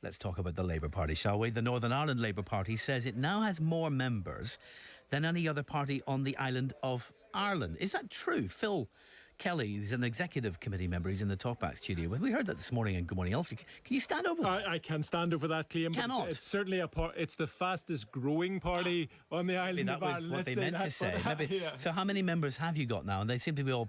Let's talk about the Labour Party, shall we? The Northern Ireland Labour Party says it now has more members than any other party on the island of Ireland. Is that true? Phil Kelly is an executive committee member. He's in the talkback studio. We heard that this morning in Good Morning Ulster. Can you stand over that? I can stand over that claim. Cannot. It's certainly it's the fastest growing party on the island of Ireland. That was what they meant to say. Yeah. So how many members have you got now? And they seem to be all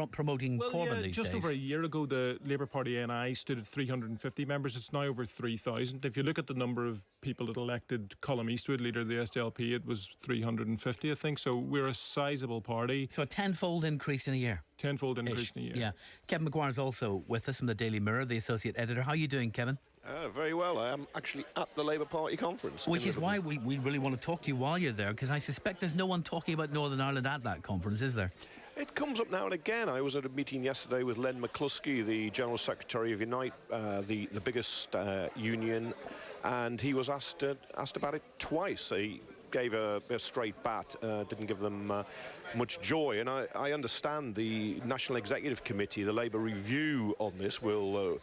promoting Corbyn these just days. over a year ago, the Labour Party NI stood at 350 members. It's now over 3,000. If you look at the number of people that elected Colm Eastwood, leader of the SDLP, it was 350, I think. So we're a sizable party. So a tenfold increase in a year. Tenfold increase in a year. Yeah. Kevin Maguire is also with us from the Daily Mirror, the associate editor. How are you doing, Kevin? Very well. I am actually at the Labour Party conference. Which is why we really want to talk to you while you're there, because I suspect there's no one talking about Northern Ireland at that conference, is there? It comes up now and again. I was at a meeting yesterday with Len McCluskey, the General Secretary of Unite, the biggest union, and he was asked about it twice. He gave a straight bat, didn't give them much joy. And I understand the National Executive Committee, the Labour review on this, will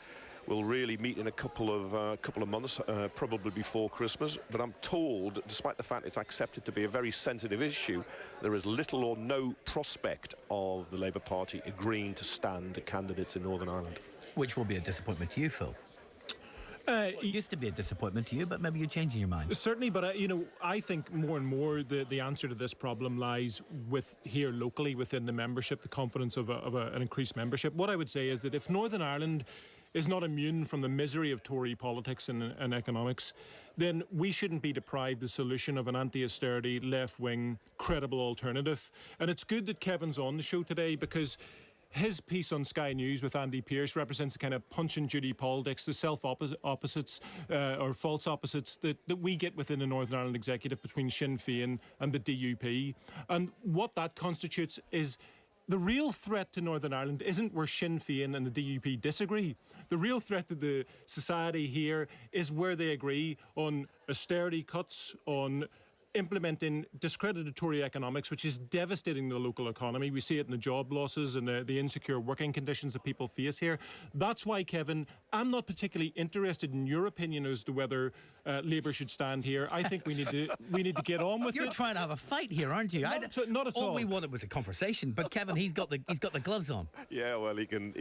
really meet in a couple of months, probably before Christmas. But I'm told, despite the fact it's accepted to be a very sensitive issue, there is little or no prospect of the Labour Party agreeing to stand candidates in Northern Ireland. Which will be a disappointment to you, Phil. It used to be a disappointment to you, but maybe you're changing your mind. Certainly, but I think more and more the answer to this problem lies with here locally within the membership, the confidence of an increased membership. What I would say is that if Northern Ireland is not immune from the misery of Tory politics and economics, then we shouldn't be deprived the solution of an anti-austerity, left-wing, credible alternative. And it's good that Kevin's on the show today, because his piece on Sky News with Andy Pearce represents the kind of punch-and-judy politics, the self-opposites or false opposites that we get within the Northern Ireland Executive between Sinn Féin and the DUP. And what that constitutes is the real threat to Northern Ireland isn't where Sinn Féin and the DUP disagree. The real threat to the society here is where they agree on austerity cuts, on implementing discredited Tory economics, which is devastating the local economy. We see it in the job losses and the insecure working conditions that people face here. That's why, Kevin, I'm not particularly interested in your opinion as to whether Labour should stand here. I think we need to get on with it. You're trying to have a fight here, aren't you? Not at all. All we wanted was a conversation, but Kevin, he's got the gloves on. Yeah, well, he can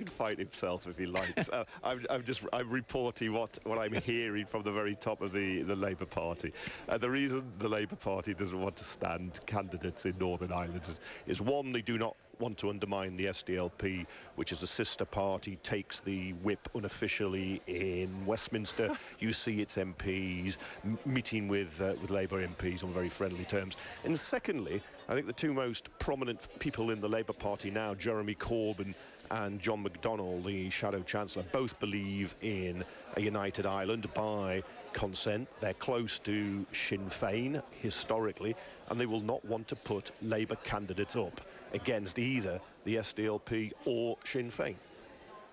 fight himself if he likes. I'm reporting what I'm hearing from the very top of the Labour Party. The reason the Labour Party doesn't want to stand candidates in Northern Ireland is, one, they do not want to undermine the SDLP, which is a sister party, takes the whip unofficially in Westminster. You see its MPs meeting with Labour MPs on very friendly terms. And secondly, I think the two most prominent people in the Labour Party now, Jeremy Corbyn and John McDonnell, the Shadow Chancellor, both believe in a united Ireland by consent. They're close to Sinn Féin historically, and they will not want to put Labour candidates up against either the SDLP or Sinn Féin.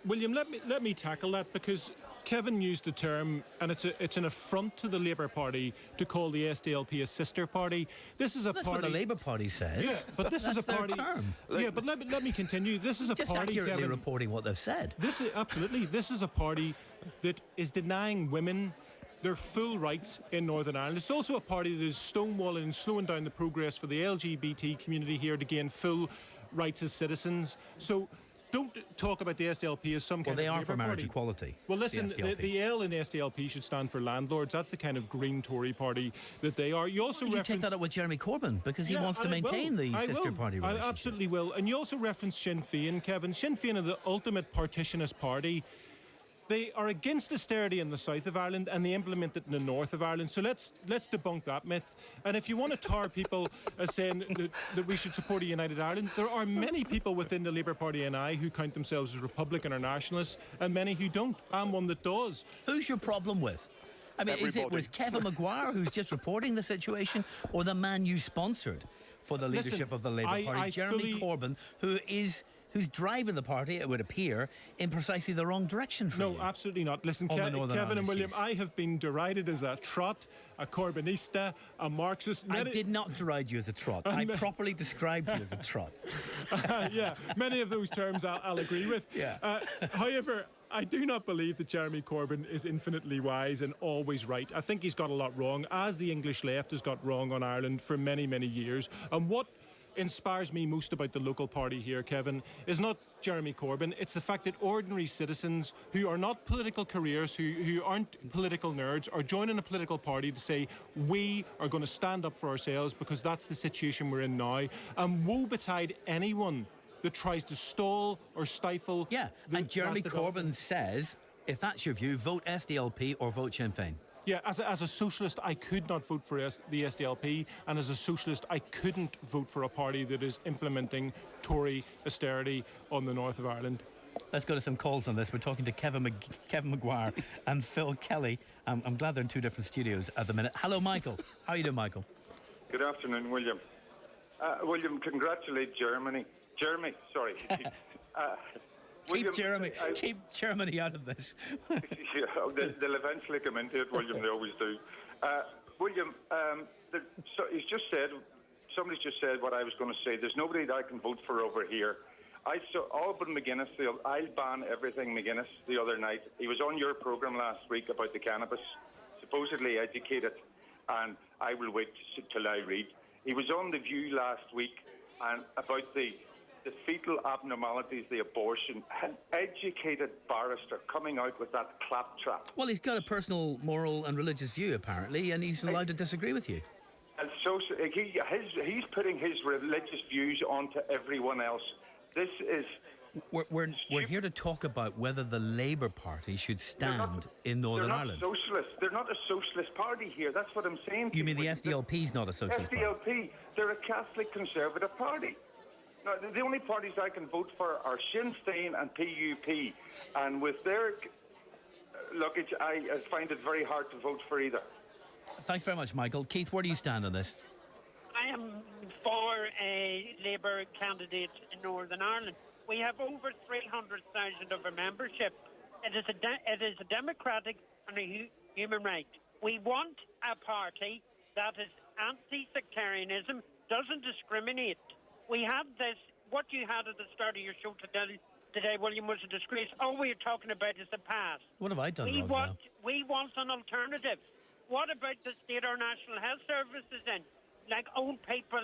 William, let me tackle that, because Kevin used the term, and it's an affront to the Labour Party to call the SDLP a sister party. This is a That's party. what the Labour Party says. Yeah, but this is a party. Their term. Yeah, but let me continue. This is a Just party, accurately Kevin, reporting what they've said. This is a party that is denying women their full rights in Northern Ireland. It's also a party that is stonewalling and slowing down the progress for the LGBT community here to gain full rights as citizens. So don't talk about the SDLP as some kind of Well, they are Labour for marriage party. equality. Well, listen, the the L in SDLP should stand for landlords. That's the kind of green Tory party that they are. You also you take that up with Jeremy Corbyn, because he wants to maintain the sister party relationship. I absolutely will. And you also referenced Sinn Féin, Kevin. Sinn Féin are the ultimate partitionist party. They are against austerity in the south of Ireland, and they implement it in the north of Ireland. So let's debunk that myth. And if you want to tar people as saying that we should support a united Ireland, there are many people within the Labour Party NI who count themselves as Republican or nationalists, and many who don't. I'm one that does. Who's your problem with? I mean, was Kevin Maguire who's just reporting the situation, or the man you sponsored for the leadership of the Labour Party, Jeremy Corbyn, who's driving the party, it would appear, in precisely the wrong direction for you? No, absolutely not. Listen, Kevin and William, I have been derided as a trot, a Corbynista, a Marxist. I did not deride you as a trot. I properly described you as a trot. Yeah, many of those terms I'll agree with. Yeah. However, I do not believe that Jeremy Corbyn is infinitely wise and always right. I think he's got a lot wrong, as the English left has got wrong on Ireland for many, many years. And what inspires me most about the local party here, Kevin, is not Jeremy Corbyn. It's the fact that ordinary citizens who are not political careers, who aren't political nerds, are joining a political party to say, we are going to stand up for ourselves because that's the situation we're in now. And woe betide anyone that tries to stall or stifle. Yeah, and Jeremy Corbyn says, if that's your view, vote SDLP or vote Sinn Féin. Yeah, as a socialist, I could not vote for the SDLP, and as a socialist, I couldn't vote for a party that is implementing Tory austerity on the north of Ireland. Let's go to some calls on this. We're talking to Kevin Maguire and Phil Kelly. I'm glad they're in two different studios at the minute. Hello, Michael. How are you doing, Michael? Good afternoon, William. William, congratulate Jeremy, sorry. Keep Germany out of this. Yeah, they'll eventually come into it, William. They always do. William, somebody's just said what I was going to say. There's nobody that I can vote for over here. I saw Alban McGuinness. I'll ban everything McGuinness the other night. He was on your programme last week about the cannabis, supposedly educated, and I will wait till I read. He was on The View last week and about the fetal abnormalities, the abortion, an educated barrister coming out with that claptrap. Well, he's got a personal, moral and religious view, apparently, and he's allowed to disagree with you. And so he's putting his religious views onto everyone else. This is... We're here to talk about whether the Labour Party should stand in Northern Ireland. They're not socialists. They're not a socialist party here. That's what I'm saying. You mean the SDLP's not a socialist party? SDLP, they're a Catholic Conservative party. Now, the only parties I can vote for are Sinn Féin and PUP. And with their luggage, I find it very hard to vote for either. Thanks very much, Michael. Keith, where do you stand on this? I am for a Labour candidate in Northern Ireland. We have over 300,000 of a membership. It is a democratic and a human right. We want a party that is anti-sectarianism, doesn't discriminate. We have this, what you had at the start of your show today, William, was a disgrace. All we're talking about is the past. What have I done wrong now? We want an alternative. What about the state or national health services then? Like old people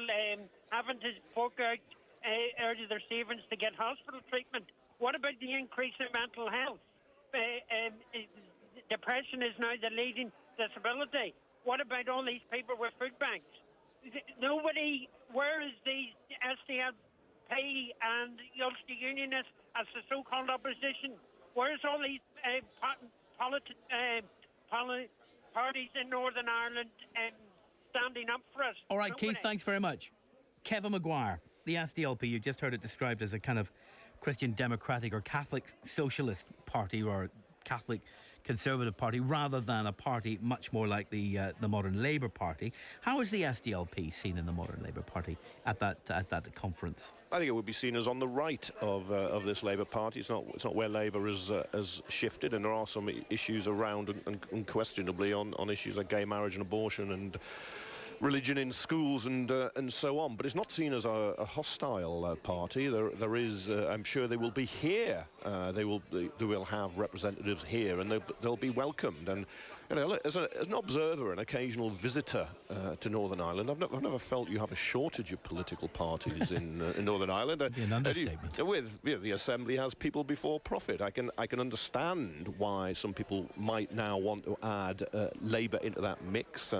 having to fork out out of their savings to get hospital treatment. What about the increase in mental health? Depression is now the leading disability. What about all these people with food banks? Nobody, where is the SDLP and the Ulster Unionists as the so-called opposition? Where's all these parties in Northern Ireland standing up for us? All right, Nobody. Keith, thanks very much. Kevin Maguire, the SDLP, you just heard it described as a kind of Christian Democratic or Catholic Socialist Party or Catholic Conservative Party rather than a party much more like the modern Labour Party. How is the SDLP seen in the modern Labour Party at that conference? I think it would be seen as on the right of this Labour Party. It's not where Labour has shifted, and there are some issues around and unquestionably on issues like gay marriage and abortion and religion in schools and so on, but it's not seen as a hostile party. There is, I'm sure they will be here. They will have representatives here, and they'll be welcomed. And you know, as an observer, an occasional visitor to Northern Ireland, I've never felt you have a shortage of political parties in Northern Ireland. An understatement. The Assembly has people before profit. I can understand why some people might now want to add Labour into that mix.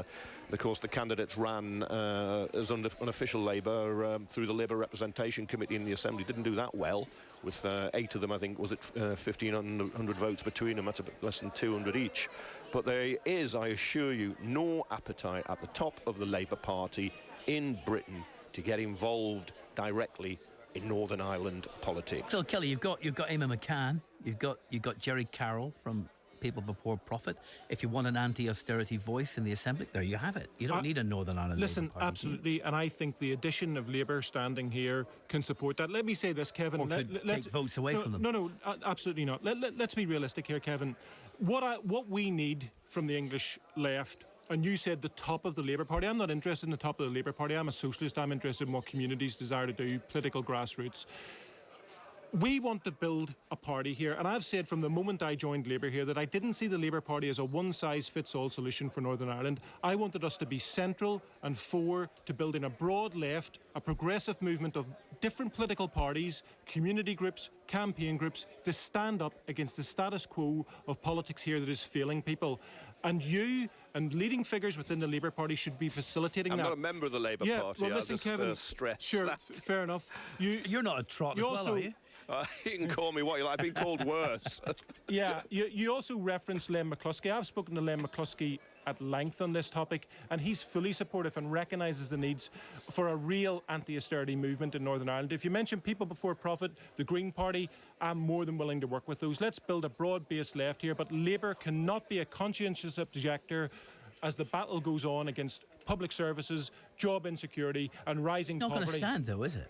Of course, the candidates ran as unofficial Labour through the Labour Representation Committee in the Assembly. Didn't do that well, with 8 of them, I think, was it 1,500 votes between them. That's a bit less than 200 each. But there is, I assure you, no appetite at the top of the Labour Party in Britain to get involved directly in Northern Ireland politics. Phil Kelly, you've got Eamon McCann, you've got Jerry Carroll from People Before Profit. If you want an anti-austerity voice in the Assembly, there you have it. You don't need a Northern Ireland Listen, Labour Party. absolutely, and I think the addition of Labour standing here can support that. Let me say this, Kevin. Or could take votes away from them. No, absolutely not. Let's be realistic here, Kevin. What we need from the English left, and you said the top of the Labour Party. I'm not interested in the top of the Labour Party. I'm a socialist. I'm interested in what communities desire to do, political grassroots. We want to build a party here, and I've said from the moment I joined Labour here that I didn't see the Labour Party as a one-size-fits-all solution for Northern Ireland. I wanted us to be central and forward to building a broad left, a progressive movement of different political parties, community groups, campaign groups, to stand up against the status quo of politics here that is failing people. And you and leading figures within the Labour Party should be facilitating that. I'm not a member of the Labour Party. Well, listen, Kevin, stress sure, that. Fair enough. You're not a trot as well, are you? You can call me what you like. I've been called worse. Yeah, you also referenced Len McCluskey. I've spoken to Len McCluskey at length on this topic, and he's fully supportive and recognises the needs for a real anti-austerity movement in Northern Ireland. If you mention People Before Profit, the Green Party, I'm more than willing to work with those. Let's build a broad-based left here, but Labour cannot be a conscientious objector as the battle goes on against public services, job insecurity and rising poverty. It's not going to stand, though, is it?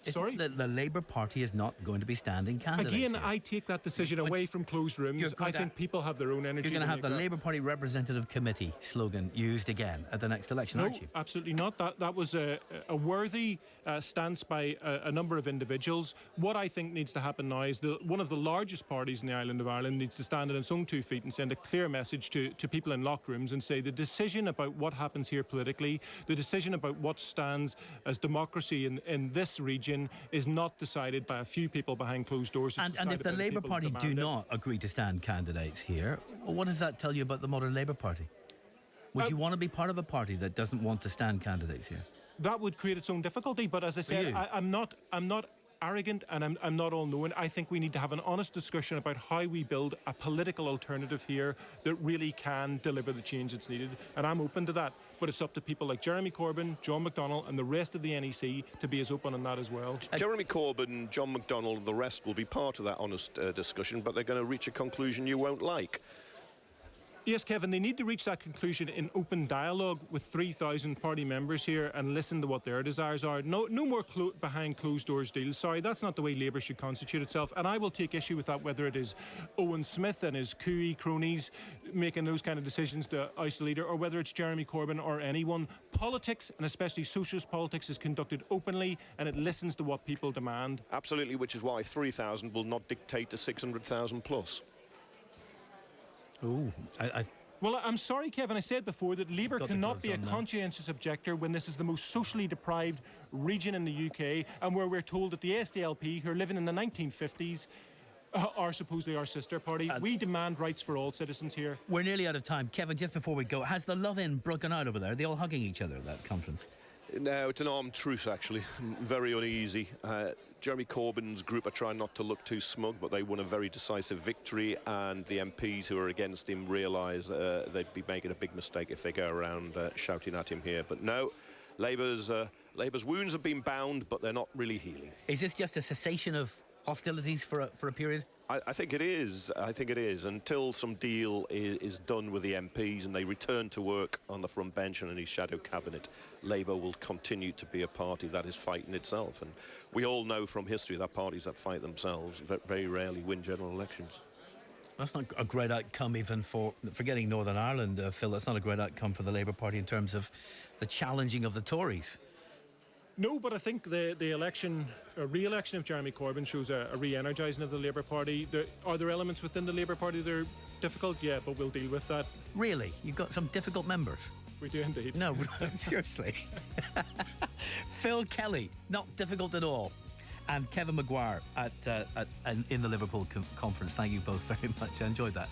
Sorry? The Labour Party is not going to be standing candidates Again, here. I take that decision away from closed rooms. I think people have their own energy. You're going to have the Labour Party Representative Committee slogan used again at the next election, aren't you? No, absolutely not. That was a worthy stance by a number of individuals. What I think needs to happen now is one of the largest parties in the island of Ireland needs to stand on its own 2 feet and send a clear message to people in locked rooms and say the decision about what happens here politically, the decision about what stands as democracy in this region is not decided by a few people behind closed doors. And if the Labour Party do not agree to stand candidates here, what does that tell you about the modern Labour Party? Would you want to be part of a party that doesn't want to stand candidates here? That would create its own difficulty, but as I said, I'm not arrogant and I'm not all-knowing. I think we need to have an honest discussion about how we build a political alternative here that really can deliver the change that's needed, and I'm open to that. But it's up to people like Jeremy Corbyn, John McDonnell and the rest of the NEC to be as open on that as well. Jeremy Corbyn, John McDonnell and the rest will be part of that honest discussion, but they're going to reach a conclusion you won't like. Yes, Kevin, they need to reach that conclusion in open dialogue with 3,000 party members here and listen to what their desires are. No more behind closed doors deals. Sorry, that's not the way Labour should constitute itself. And I will take issue with that, whether it is Owen Smith and his cooey cronies making those kind of decisions to oust a leader, or whether it's Jeremy Corbyn or anyone. Politics, and especially socialist politics, is conducted openly and it listens to what people demand. Absolutely, which is why 3,000 will not dictate to 600,000 plus. Ooh, Well, I'm sorry, Kevin, I said before that Labour cannot be a conscientious objector when this is the most socially deprived region in the UK, and where we're told that the SDLP, who are living in the 1950s, are supposedly our sister party. We demand rights for all citizens here. We're nearly out of time. Kevin, just before we go, has the love-in broken out over there? Are they all hugging each other at that conference? No, it's an armed truce, actually. Very uneasy. Jeremy Corbyn's group are trying not to look too smug, but they won a very decisive victory, and the MPs who are against him realise they'd be making a big mistake if they go around shouting at him here. But no, Labour's wounds have been bound, but they're not really healing. Is this just a cessation of hostilities for a period? I think it is. I think it is. Until some deal is done with the MPs and they return to work on the front bench and in his shadow cabinet, Labour will continue to be a party that is fighting itself. And we all know from history that parties that fight themselves very rarely win general elections. That's not a great outcome even for, forgetting Northern Ireland, Phil, that's not a great outcome for the Labour Party in terms of the challenging of the Tories. No, but I think the re-election of Jeremy Corbyn shows a re-energising of the Labour Party. Are there elements within the Labour Party that are difficult? Yeah, but we'll deal with that. Really? You've got some difficult members? We do indeed. No, seriously. Phil Kelly, not difficult at all. And Kevin Maguire in the Liverpool conference. Thank you both very much. I enjoyed that.